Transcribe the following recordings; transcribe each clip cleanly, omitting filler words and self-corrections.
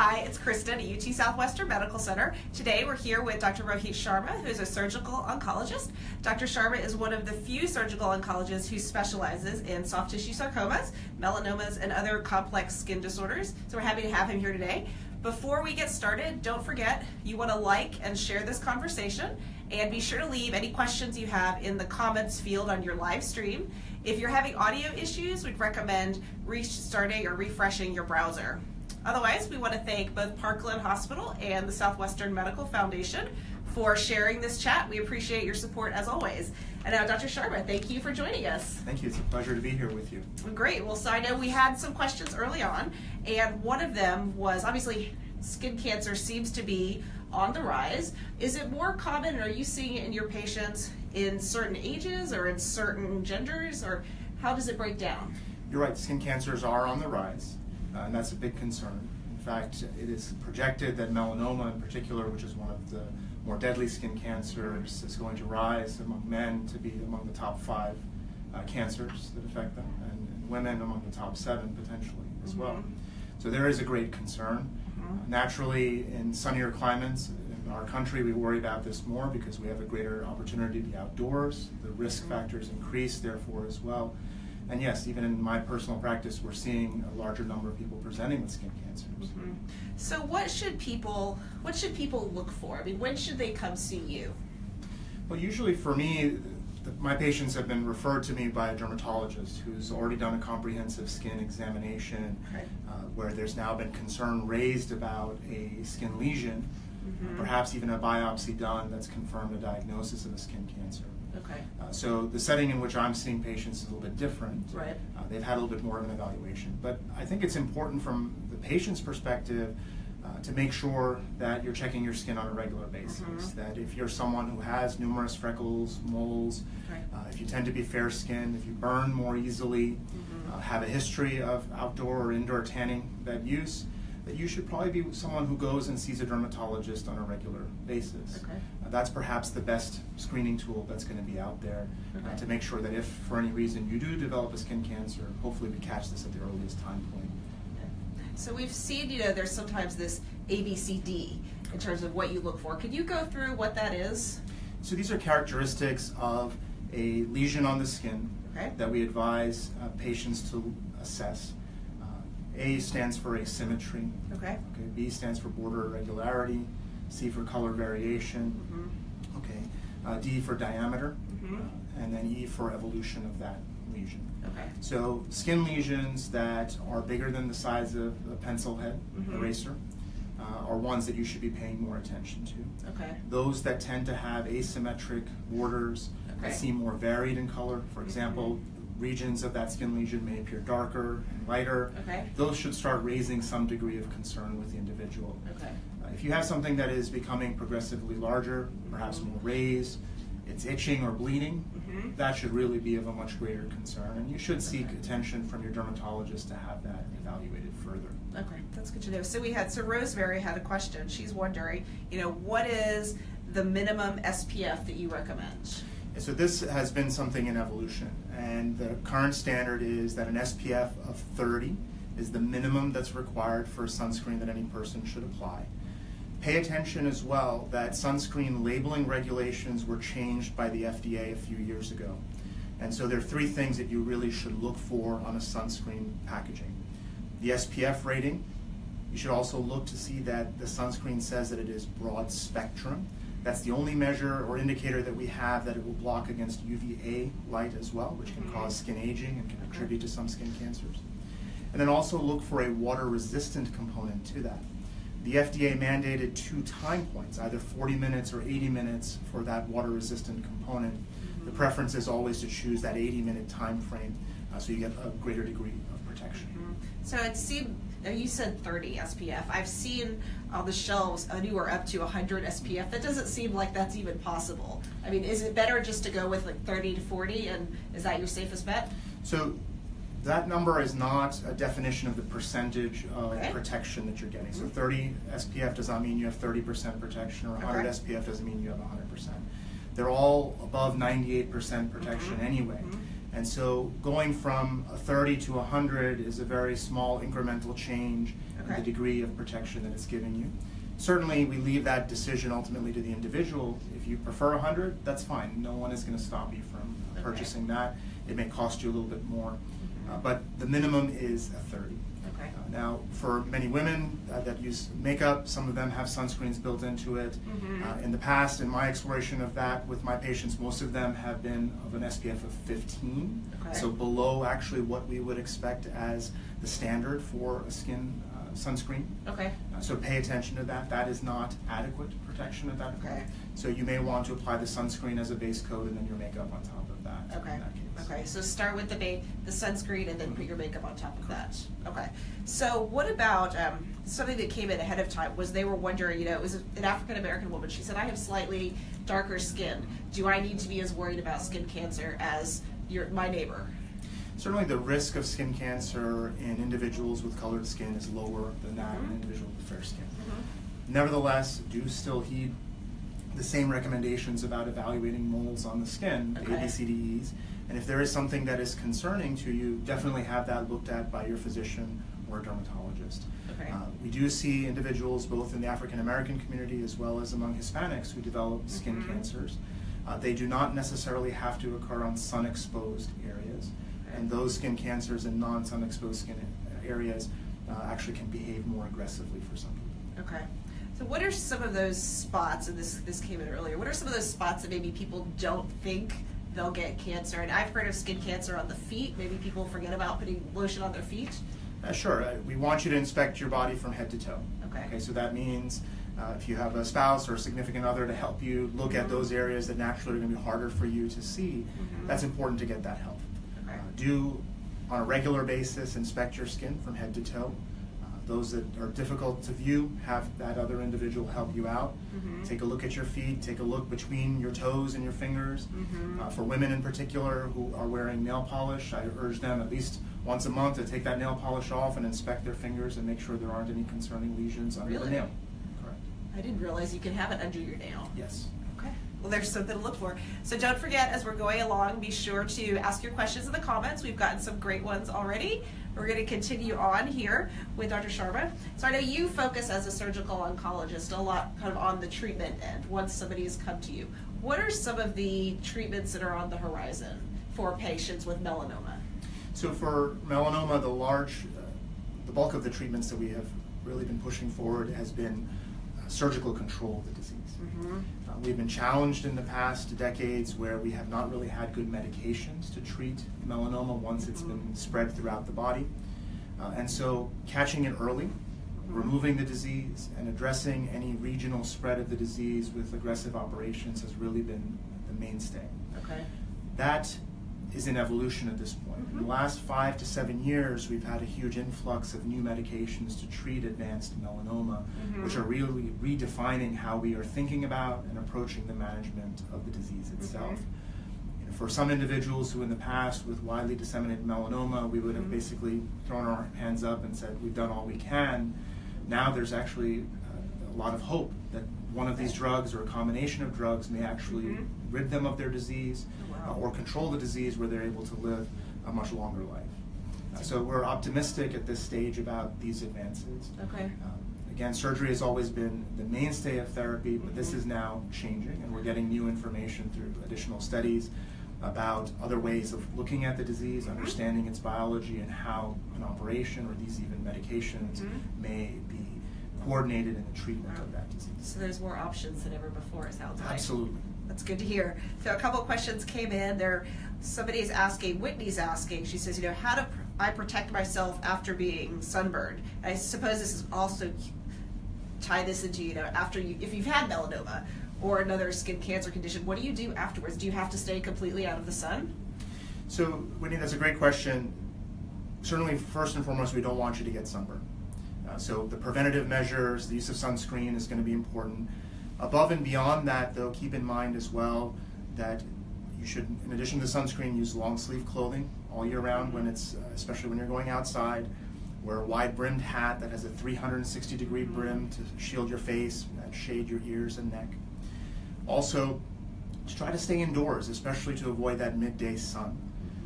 Hi, it's Kristen at UT Southwestern Medical Center. Today we're here with Dr. Rohit Sharma, who is a surgical oncologist. Dr. Sharma is one of the few surgical oncologists who specializes in soft tissue sarcomas, melanomas, and other complex skin disorders. So we're happy to have him here today. Before we get started, don't forget you want to like and share this conversation, and be sure to leave any questions you have in the comments field on your live stream. If you're having audio issues, we'd recommend restarting or refreshing your browser. Otherwise, we want to thank both Parkland Hospital and the Southwestern Medical Foundation for sharing this chat. We appreciate your support as always. And now, Dr. Sharma, thank you for joining us. Thank you. It's a pleasure to be here with you. Great. Well, so I know we had some questions early on, and one of them was obviously skin cancer seems to be on the rise. Is it more common, or are you seeing it in your patients in certain ages or in certain genders, or how does it break down? You're right. Skin cancers are on the rise. And that's a big concern. In fact, it is projected that melanoma in particular, which is one of the more deadly skin cancers, is going to rise among men to be among the top 5 cancers that affect them, and women among the top 7 potentially as well. So there is a great concern. Naturally, in sunnier climates in our country, we worry about this more because we have a greater opportunity to be outdoors. The risk factors increase, therefore, as well. And yes, even in my personal practice, we're seeing a larger number of people presenting with skin cancers. So what should people look for? I mean, when should they come see you? Well, usually for me, my patients have been referred to me by a dermatologist who's already done a comprehensive skin examination, where there's now been concern raised about a skin lesion, perhaps even a biopsy done that's confirmed a diagnosis of a skin cancer. So the setting in which I'm seeing patients is a little bit different. They've had a little bit more of an evaluation. But I think it's important from the patient's perspective to make sure that you're checking your skin on a regular basis. That if you're someone who has numerous freckles, moles, if you tend to be fair-skinned, if you burn more easily, have a history of outdoor or indoor tanning bed use, that you should probably be someone who goes and sees a dermatologist on a regular basis. That's perhaps the best screening tool that's going to be out there to make sure that if for any reason you do develop a skin cancer, hopefully we catch this at the earliest time point. So we've seen, there's sometimes this ABCD in terms of what you look for. Could you go through what that is? So these are characteristics of a lesion on the skin that we advise patients to assess. A stands for asymmetry. B stands for border irregularity. C for color variation. D for diameter. And then E for evolution of that lesion. So skin lesions that are bigger than the size of a pencil head eraser are ones that you should be paying more attention to. Those that tend to have asymmetric borders that seem more varied in color, for example, regions of that skin lesion may appear darker and lighter. Those should start raising some degree of concern with the individual. If you have something that is becoming progressively larger, perhaps more raised, it's itching or bleeding, that should really be of a much greater concern, and you should seek attention from your dermatologist to have that evaluated further. That's good to know. So Rosemary had a question. She's wondering, what is the minimum SPF that you recommend? So this has been something in evolution, and the current standard is that an SPF of 30 is the minimum that's required for sunscreen that any person should apply. Pay attention as well that sunscreen labeling regulations were changed by the FDA a few years ago. And so there are 3 things that you really should look for on a sunscreen packaging. The SPF rating. You should also look to see that the sunscreen says that it is broad spectrum. That's the only measure or indicator that we have that it will block against UVA light as well, which can cause skin aging and can contribute to some skin cancers. And then also look for a water-resistant component to that. The FDA mandated 2 time points, either 40 minutes or 80 minutes for that water-resistant component. The preference is always to choose that 80-minute time frame so you get a greater degree of protection. So it seemed, you said 30 SPF. I've seen on the shelves anywhere up to 100 SPF. That doesn't seem like that's even possible. I mean, is it better just to go with like 30 to 40, and is that your safest bet? So that number is not a definition of the percentage of protection that you're getting. So 30 SPF does not mean you have 30% protection, or 100 SPF doesn't mean you have 100%. They're all above 98% protection anyway. And so going from a 30 to 100 is a very small incremental change and the degree of protection that it's giving you. Certainly, we leave that decision ultimately to the individual. If you prefer 100, that's fine. No one is going to stop you from purchasing that. It may cost you a little bit more, but the minimum is a 30. Okay. Now, for many women that use makeup, some of them have sunscreens built into it. In the past, in my exploration of that with my patients, most of them have been of an SPF of 15, so below actually what we would expect as the standard for a skin sunscreen. So pay attention to that. That is not adequate protection at that point. So you may want to apply the sunscreen as a base coat and then your makeup on top of that. In that case. Okay, so start with the sunscreen and then put your makeup on top of that. Okay, so what about something that came in ahead of time was they were wondering, it was an African American woman. She said, I have slightly darker skin. Do I need to be as worried about skin cancer as my neighbor? Certainly the risk of skin cancer in individuals with colored skin is lower than that in individuals with fair skin. Nevertheless, do still heed the same recommendations about evaluating moles on the skin, A, B, C, D, E's. And if there is something that is concerning to you, definitely have that looked at by your physician or a dermatologist. We do see individuals both in the African American community as well as among Hispanics who develop skin cancers. They do not necessarily have to occur on sun-exposed areas. And those skin cancers in non-sun exposed skin areas actually can behave more aggressively for some people. Okay. So what are some of those spots, and this came in earlier, what are some of those spots that maybe people don't think they'll get cancer? And I've heard of skin cancer on the feet. Maybe people forget about putting lotion on their feet. Sure. We want you to inspect your body from head to toe. Okay, so that means if you have a spouse or a significant other to help you look at those areas that naturally are going to be harder for you to see, that's important to get that help. Do, on a regular basis, inspect your skin from head to toe. Those that are difficult to view, have that other individual help you out. Take a look at your feet, take a look between your toes and your fingers. For women in particular who are wearing nail polish, I urge them at least once a month to take that nail polish off and inspect their fingers and make sure there aren't any concerning lesions under the nail. Correct. I didn't realize you can have it under your nail. Yes. Well, there's something to look for. So don't forget, as we're going along, be sure to ask your questions in the comments. We've gotten some great ones already. We're going to continue on here with Dr. Sharma. So I know you focus as a surgical oncologist a lot kind of on the treatment end once somebody has come to you. What are some of the treatments that are on the horizon for patients with melanoma? So for melanoma, the bulk of the treatments that we have really been pushing forward has been surgical control of the disease. We've been challenged in the past decades where we have not really had good medications to treat melanoma once it's been spread throughout the body. And so catching it early, removing the disease, and addressing any regional spread of the disease with aggressive operations has really been the mainstay. That is in evolution at this point. In the last 5 to 7 years, we've had a huge influx of new medications to treat advanced melanoma, which are really redefining how we are thinking about and approaching the management of the disease itself. For some individuals who in the past with widely disseminated melanoma, we would have basically thrown our hands up and said, we've done all we can. Now there's actually a lot of hope that one of these drugs or a combination of drugs may actually rid them of their disease or control the disease where they're able to live a much longer life. So we're optimistic at this stage about these advances. Again, surgery has always been the mainstay of therapy, but this is now changing, and we're getting new information through additional studies about other ways of looking at the disease, understanding its biology, and how an operation or these even medications may be coordinated in the treatment of that disease. So there's more options than ever before, it sounds like. Absolutely. That's good to hear. So a couple of questions came in there. Somebody's asking, Whitney's asking, she says, how do I protect myself after being sunburned? I suppose this is also tie this into, after if you've had melanoma or another skin cancer condition, what do you do afterwards? Do you have to stay completely out of the sun? So, Whitney, that's a great question. Certainly, first and foremost, we don't want you to get sunburned. So the preventative measures, the use of sunscreen is going to be important. Above and beyond that, though, keep in mind as well that you should, in addition to sunscreen, use long sleeve clothing all year round when it's, especially when you're going outside. Wear a wide brimmed hat that has a 360-degree brim to shield your face and shade your ears and neck. Also, just try to stay indoors, especially to avoid that midday sun.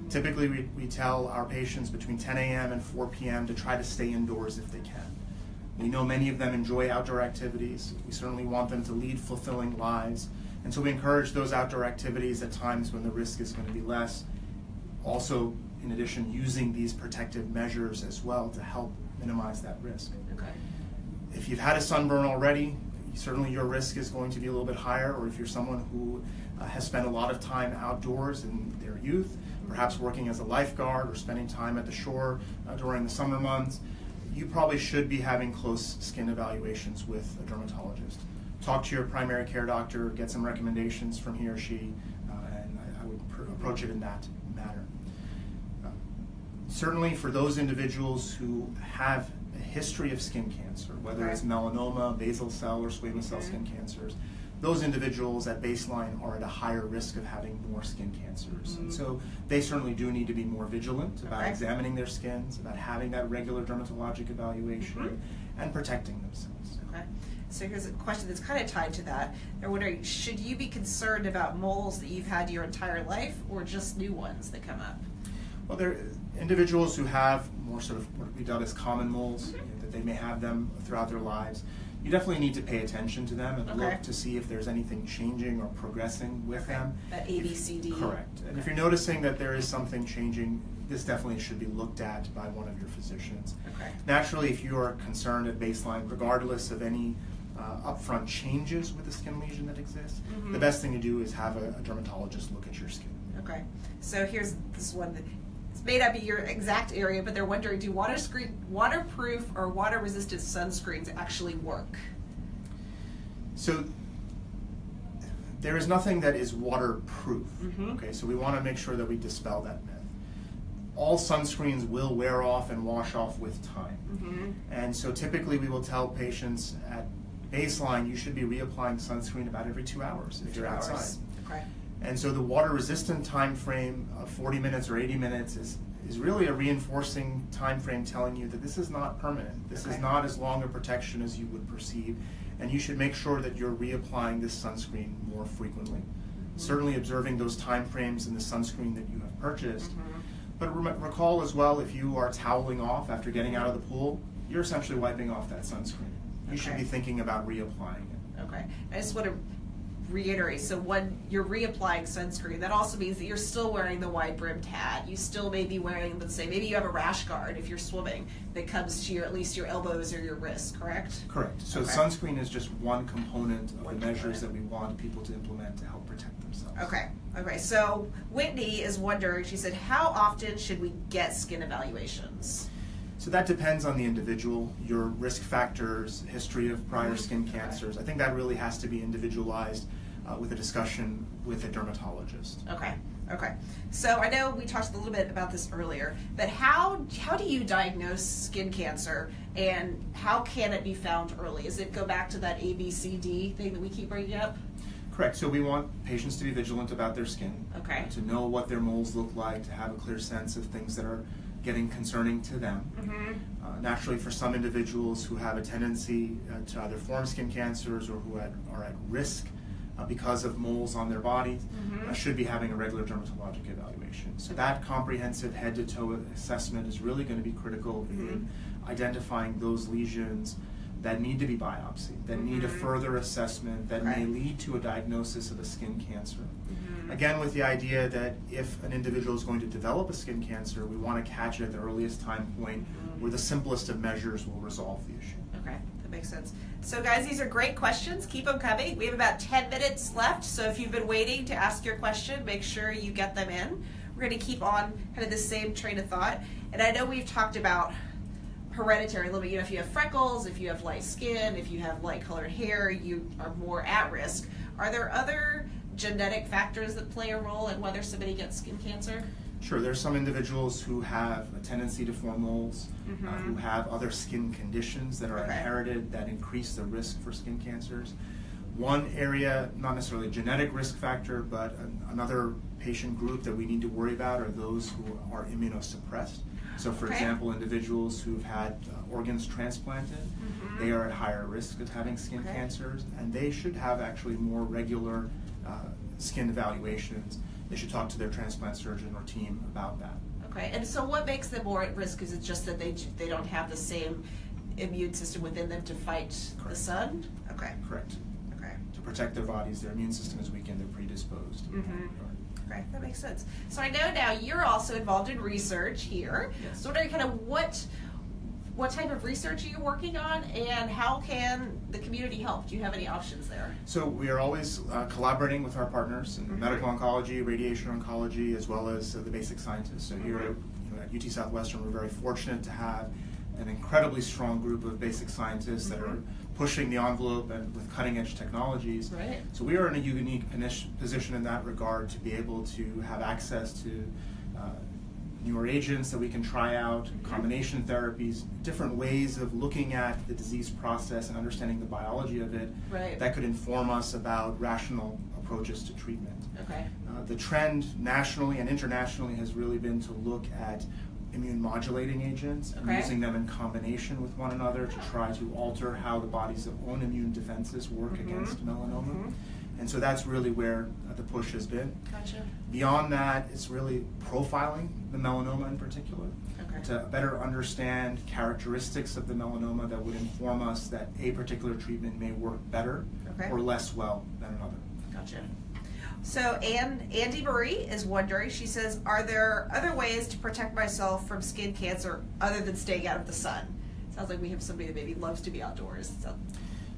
Typically, we tell our patients between 10 a.m. and 4 p.m. to try to stay indoors if they can. We know many of them enjoy outdoor activities. We certainly want them to lead fulfilling lives. And so we encourage those outdoor activities at times when the risk is going to be less. Also, in addition, using these protective measures as well to help minimize that risk. Okay. If you've had a sunburn already, certainly your risk is going to be a little bit higher, or if you're someone who has spent a lot of time outdoors in their youth, perhaps working as a lifeguard or spending time at the shore during the summer months, you probably should be having close skin evaluations with a dermatologist. Talk to your primary care doctor, get some recommendations from he or she, and I would approach it in that manner. Certainly for those individuals who have a history of skin cancer, whether it's melanoma, basal cell, or squamous cell skin cancers, those individuals at baseline are at a higher risk of having more skin cancers. And so they certainly do need to be more vigilant about examining their skins, about having that regular dermatologic evaluation, and protecting themselves. Okay. So here's a question that's kind of tied to that. They're wondering, should you be concerned about moles that you've had your entire life, or just new ones that come up? Well, there are individuals who have more sort of what we dub as common moles, that they may have them throughout their lives. You definitely need to pay attention to them and look to see if there's anything changing or progressing with them. That ABCD. Correct. And if you're noticing that there is something changing, this definitely should be looked at by one of your physicians. Naturally, if you are concerned at baseline, regardless of any upfront changes with the skin lesion that exists, the best thing to do is have a dermatologist look at your skin. Okay. So here's this one that may not be your exact area, but they're wondering, do waterproof or water-resistant sunscreens actually work? So there is nothing that is waterproof. Okay, so we want to make sure that we dispel that myth. All sunscreens will wear off and wash off with time. And so typically we will tell patients at baseline, you should be reapplying sunscreen about every 2 hours if you're outside. Okay. And so the water-resistant time frame of 40 minutes or 80 minutes is really a reinforcing time frame telling you that this is not permanent. This is not as long a protection as you would perceive, and you should make sure that you're reapplying this sunscreen more frequently. Certainly observing those time frames in the sunscreen that you have purchased. But recall as well, if you are toweling off after getting out of the pool, you're essentially wiping off that sunscreen. You should be thinking about reapplying it. Okay. I just want to reiterate, so when you're reapplying sunscreen, that also means that you're still wearing the wide brimmed hat. You still may be wearing, let's say, maybe you have a rash guard if you're swimming that comes to at least your elbows or your wrists, correct? Correct. So sunscreen is just one component of the measures that we want people to implement to help protect themselves. Okay. Okay. So Whitney is wondering, she said, how often should we get skin evaluations? So that depends on the individual, your risk factors, history of prior skin cancers. I think that really has to be individualized with a discussion with a dermatologist. Okay. Okay. So I know we talked a little bit about this earlier, but how do you diagnose skin cancer, and how can it be found early? Does it go back to that ABCD thing that we keep bringing up? Correct. So we want patients to be vigilant about their skin, to know what their moles look like, to have a clear sense of things that are getting concerning to them. Naturally, for some individuals who have a tendency to either form skin cancers or who are at risk because of moles on their bodies, should be having a regular dermatologic evaluation. So that comprehensive head-to-toe assessment is really going to be critical in identifying those lesions that need to be biopsied, that need a further assessment, that may lead to a diagnosis of a skin cancer. Again, with the idea that if an individual is going to develop a skin cancer, we want to catch it at the earliest time point where the simplest of measures will resolve the issue. Okay, that makes sense. So guys, these are great questions. Keep them coming. We have about 10 minutes left, so if you've been waiting to ask your question, make sure you get them in. We're going to keep on kind of the same train of thought. And I know we've talked about hereditary a little bit. You know, if you have freckles, if you have light skin, if you have light colored hair, you are more at risk. Are there other genetic factors that play a role in whether somebody gets skin cancer? Sure, there's some individuals who have a tendency to form moles, who have other skin conditions that are inherited that increase the risk for skin cancers. One area, not necessarily a genetic risk factor, but another patient group that we need to worry about are those who are immunosuppressed. So for example, individuals who've had organs transplanted, they are at higher risk of having skin cancers, and they should have actually more regular skin evaluations. They should talk to their transplant surgeon or team about that. Okay, and so what makes them more at risk? Is it just that they don't have the same immune system within them to fight the sun? Okay. Correct. Okay. To protect their bodies, their immune system is weakened, they're predisposed. Okay, that makes sense. So I know now you're also involved in research here. Yes. So wondering kind of what type of research are you working on, and how can the community help? Do you have any options there? So we are always collaborating with our partners in medical oncology, radiation oncology, as well as the basic scientists. So here at UT Southwestern, we're very fortunate to have an incredibly strong group of basic scientists that are pushing the envelope and with cutting-edge technologies. Right. So we are in a unique position in that regard to be able to have access to newer agents that we can try out, combination therapies, different ways of looking at the disease process and understanding the biology of it that could inform us about rational approaches to treatment. Okay. The trend nationally and internationally has really been to look at immune modulating agents and using them in combination with one another to try to alter how the body's own immune defenses work against melanoma. And so that's really where the push has been. Gotcha. Beyond that, it's really profiling the melanoma in particular to better understand characteristics of the melanoma that would inform us that a particular treatment may work better or less well than another. Gotcha. So Andy Marie is wondering, she says, are there other ways to protect myself from skin cancer other than staying out of the sun? Sounds like we have somebody that maybe loves to be outdoors.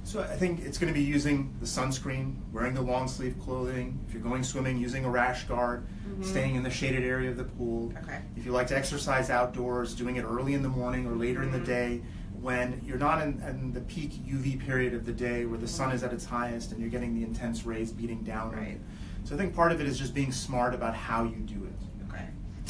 So I think it's going to be using the sunscreen, wearing the long sleeve clothing, if you're going swimming, using a rash guard, staying in the shaded area of the pool. If you like to exercise outdoors, doing it early in the morning or later in the day when you're not in the peak UV period of the day where the sun is at its highest and you're getting the intense rays beating down on you. So I think part of it is just being smart about how you do it.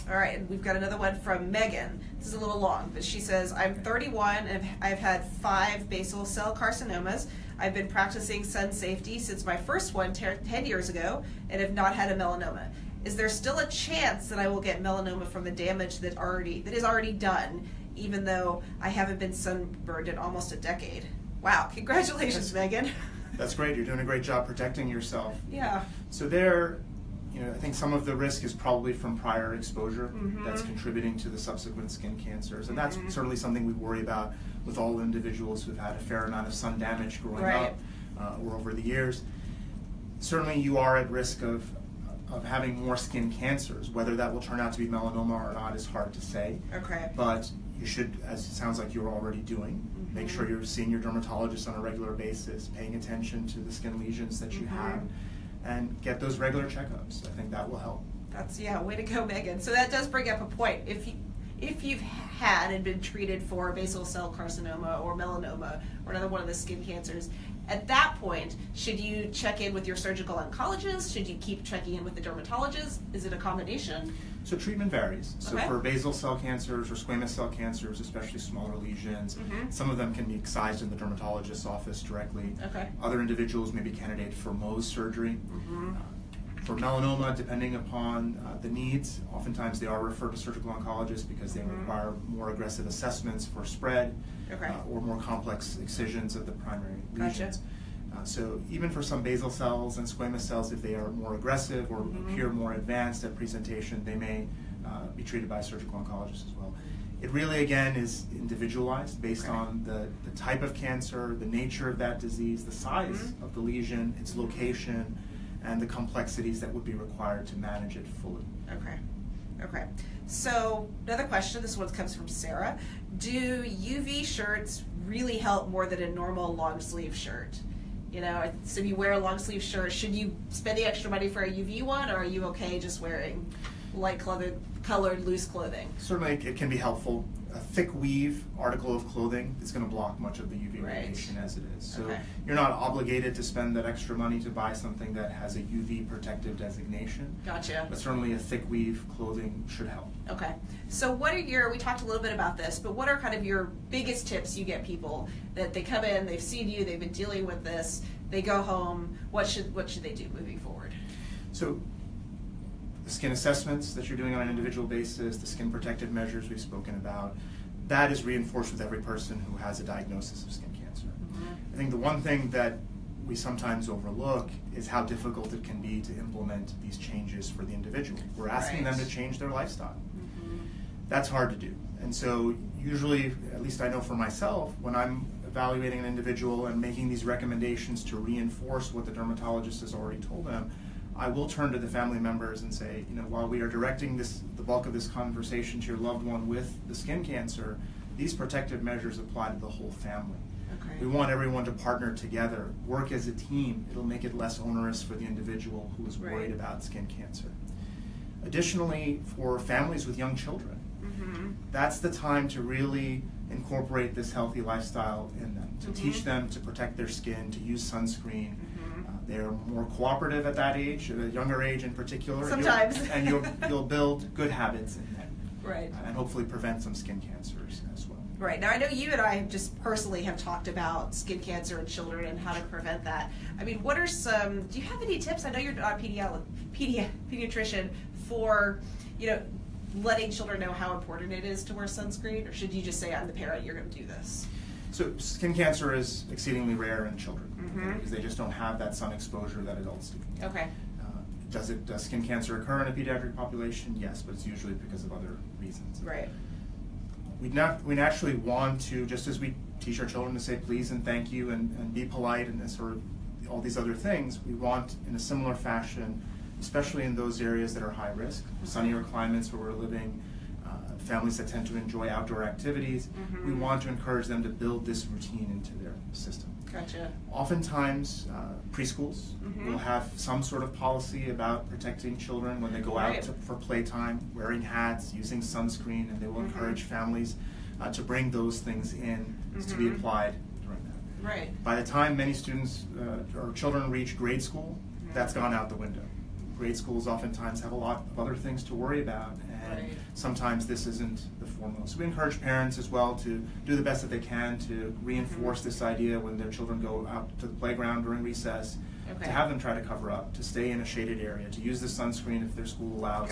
All right, and we've got another one from Megan. This is a little long, but she says, I'm 31 and I've had 5 basal cell carcinomas. I've been practicing sun safety since my first one 10 years ago and have not had a melanoma. Is there still a chance that I will get melanoma from the damage that is already done, even though I haven't been sunburned in almost a decade? Wow, congratulations, Megan. That's great. You're doing a great job protecting yourself. Yeah. So I think some of the risk is probably from prior exposure that's contributing to the subsequent skin cancers. And that's certainly something we worry about with all individuals who've had a fair amount of sun damage growing up or over the years. Certainly you are at risk of having more skin cancers. Whether that will turn out to be melanoma or not is hard to say. But you should, as it sounds like you're already doing, make sure you're seeing your dermatologist on a regular basis, paying attention to the skin lesions that you have, and get those regular checkups. I think that will help. That's, way to go, Megan. So that does bring up a point. If you've had and been treated for basal cell carcinoma or melanoma or another one of the skin cancers, at that point, should you check in with your surgical oncologist? Should you keep checking in with the dermatologist? Is it a combination? So treatment varies. So for basal cell cancers or squamous cell cancers, especially smaller lesions, some of them can be excised in the dermatologist's office directly. Other individuals may be candidates for Mohs surgery. For melanoma, depending upon the needs, oftentimes they are referred to surgical oncologists because they require more aggressive assessments for spread or more complex excisions of the primary lesions. So even for some basal cells and squamous cells, if they are more aggressive or appear more advanced at presentation, they may be treated by a surgical oncologist as well. It really, again, is individualized based on the type of cancer, the nature of that disease, the size of the lesion, its location, and the complexities that would be required to manage it fully. Okay. So another question, this one comes from Sarah. Do UV shirts really help more than a normal long sleeve shirt? So you wear a long sleeve shirt, should you spend the extra money for a UV one, or are you okay just wearing light colored loose clothing? Certainly it can be helpful. A thick weave article of clothing is going to block much of the UV radiation as it is. So you're not obligated to spend that extra money to buy something that has a UV protective designation. Gotcha. But certainly a thick weave clothing should help. Okay. So what are we talked a little bit about this, but what are kind of your biggest tips you get people that they come in, they've seen you, they've been dealing with this, they go home, what should they do moving forward? So the skin assessments that you're doing on an individual basis, the skin protective measures we've spoken about, that is reinforced with every person who has a diagnosis of skin cancer. I think the one thing that we sometimes overlook is how difficult it can be to implement these changes for the individual. We're asking them to change their lifestyle. That's hard to do. And so usually, at least I know for myself, when I'm evaluating an individual and making these recommendations to reinforce what the dermatologist has already told them, I will turn to the family members and say, while we are directing the bulk of this conversation to your loved one with the skin cancer, these protective measures apply to the whole family. Okay. We want everyone to partner together, work as a team. It'll make it less onerous for the individual who is worried about skin cancer. Additionally, for families with young children, that's the time to really incorporate this healthy lifestyle in them, to teach them to protect their skin, to use sunscreen. They're more cooperative at that age, at a younger age in particular. Sometimes. You'll build good habits in them. Right. And hopefully prevent some skin cancers as well. Right. Now, I know you and I just personally have talked about skin cancer in children and how to prevent that. I mean, what are some, do you have any tips? I know you're a pediatrician for, letting children know how important it is to wear sunscreen, or should you just say, I'm the parent, you're going to do this? So skin cancer is exceedingly rare in children because they just don't have that sun exposure that adults do. Okay. Does skin cancer occur in a pediatric population? Yes, but it's usually because of other reasons. Right. We naturally want to, just as we teach our children to say please and thank you and be polite and sort of all these other things, we want in a similar fashion, especially in those areas that are high risk, sunnier climates where we're living, families that tend to enjoy outdoor activities, we want to encourage them to build this routine into their system. Gotcha. Oftentimes, preschools will have some sort of policy about protecting children when they go out for playtime, wearing hats, using sunscreen, and they will encourage families to bring those things in to be applied during that. Right. By the time many students or children reach grade school, that's gone out the window. Grade schools oftentimes have a lot of other things to worry about, and sometimes this isn't the foremost. We encourage parents as well to do the best that they can to reinforce this idea when their children go out to the playground during recess, to have them try to cover up, to stay in a shaded area, to use the sunscreen if their school allows,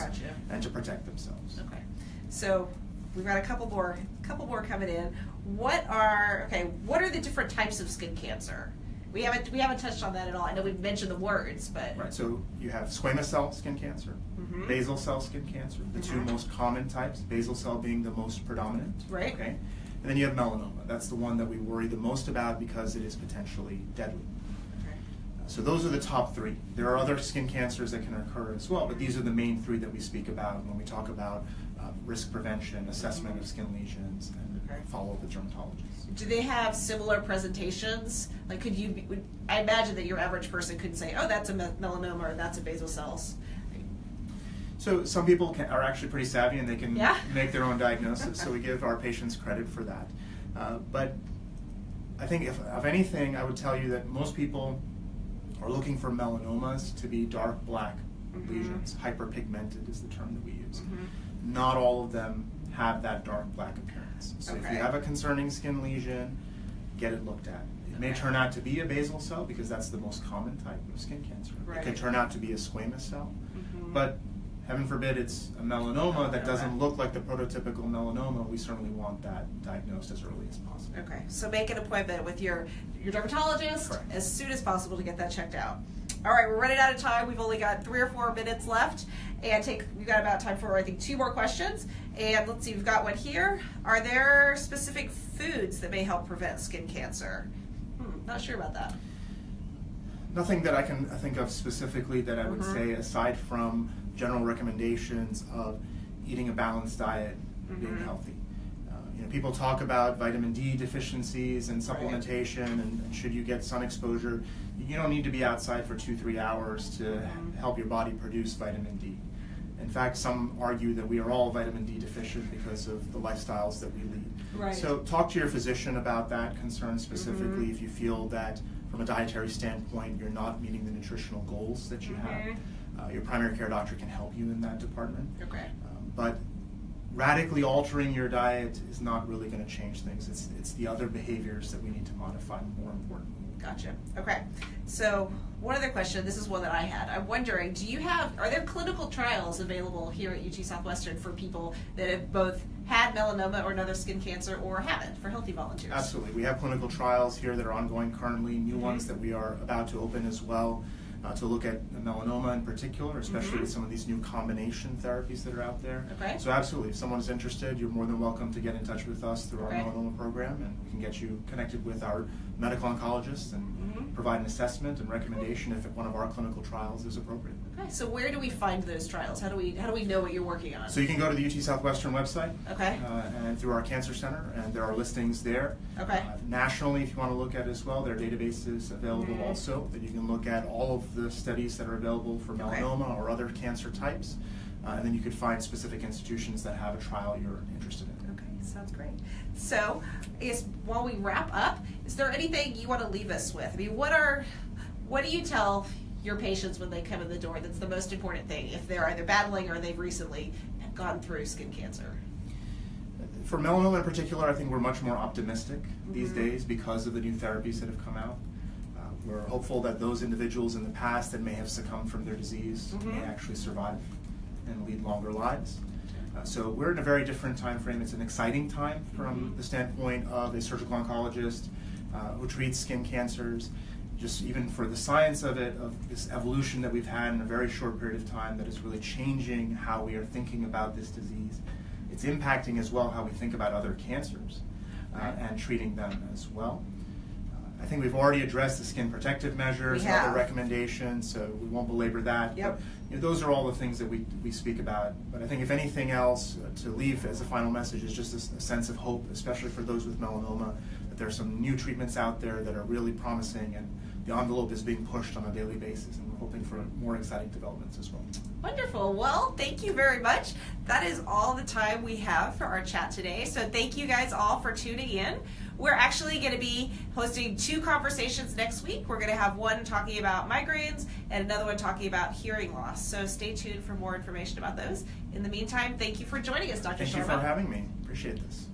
and to protect themselves. Okay. So we've got a couple more coming in. What are the different types of skin cancer? We haven't touched on that at all. I know we've mentioned the words, but right. So you have squamous cell skin cancer, basal cell skin cancer, the two most common types. Basal cell being the most predominant. Right. Okay. And then you have melanoma. That's the one that we worry the most about because it is potentially deadly. Okay. So those are the top three. There are other skin cancers that can occur as well, but these are the main three that we speak about when we talk about risk prevention, assessment of skin lesions, and follow-up with dermatologists. Do they have similar presentations? Like, I imagine that your average person could say, oh, that's a melanoma or that's a basal cells. So some people are actually pretty savvy and they can make their own diagnosis, so we give our patients credit for that. But I think if anything, I would tell you that most people are looking for melanomas to be dark black lesions. Hyperpigmented is the term that we use. Not all of them have that dark black appearance. So if you have a concerning skin lesion, get it looked at. It may turn out to be a basal cell because that's the most common type of skin cancer. It could turn out to be a squamous cell, but heaven forbid it's a melanoma that doesn't look like the prototypical melanoma. We certainly want that diagnosed as early as possible. Okay, so make an appointment with your dermatologist as soon as possible to get that checked out. All right, we're running out of time. We've only got 3 or 4 minutes left, and we've got about time for, I think, 2 more questions. And let's see, we've got one here. Are there specific foods that may help prevent skin cancer? Not sure about that. Nothing that I can think of specifically that I would say, aside from general recommendations of eating a balanced diet, being healthy. People talk about vitamin D deficiencies and supplementation, and should you get sun exposure, you don't need to be outside for 2-3 hours to help your body produce vitamin D. In fact, some argue that we are all vitamin D deficient because of the lifestyles that we lead. So talk to your physician about that concern specifically if you feel that from a dietary standpoint you're not meeting the nutritional goals that you have. Your primary care doctor can help you in that department. But radically altering your diet is not really going to change things. It's the other behaviors that we need to modify more importantly. Gotcha. Okay. So one other question, this is one that I had. I'm wondering, are there clinical trials available here at UT Southwestern for people that have both had melanoma or another skin cancer or haven't, for healthy volunteers? Absolutely. We have clinical trials here that are ongoing currently, new ones that we are about to open as well. to look at melanoma in particular, especially with some of these new combination therapies that are out there. Okay. So absolutely, if someone is interested, you're more than welcome to get in touch with us through our melanoma program, and we can get you connected with our medical oncologist and provide an assessment and recommendation if one of our clinical trials is appropriate. Okay, so where do we find those trials? How do we know what you're working on? So you can go to the UT Southwestern website, and through our cancer center, and there are listings there. Okay. Nationally, if you want to look at as well, there are databases available also that you can look at all of the studies that are available for melanoma or other cancer types, and then you could find specific institutions that have a trial you're interested in. Okay, sounds great. So, while we wrap up, is there anything you want to leave us with? I mean, what do you tell your patients when they come in the door that's the most important thing, if they're either battling or they've recently gone through skin cancer? For melanoma in particular, I think we're much more optimistic these days because of the new therapies that have come out. We're hopeful that those individuals in the past that may have succumbed from their disease may actually survive and lead longer lives. So we're in a very different time frame. It's an exciting time from the standpoint of a surgical oncologist who treats skin cancers, just even for the science of it, of this evolution that we've had in a very short period of time that is really changing how we are thinking about this disease. It's impacting as well how we think about other cancers and treating them as well. I think we've already addressed the skin protective measures and other recommendations, so we won't belabor that. But, those are all the things that we speak about. But I think if anything else, to leave as a final message is just a sense of hope, especially for those with melanoma, that there are some new treatments out there that are really promising, and the envelope is being pushed on a daily basis, and we're hoping for more exciting developments as well. Wonderful. Well, thank you very much. That is all the time we have for our chat today. So thank you guys all for tuning in. We're actually going to be hosting 2 conversations next week. We're going to have one talking about migraines and another one talking about hearing loss. So stay tuned for more information about those. In the meantime, thank you for joining us, Dr. Sharma. Thank you for having me. Appreciate this.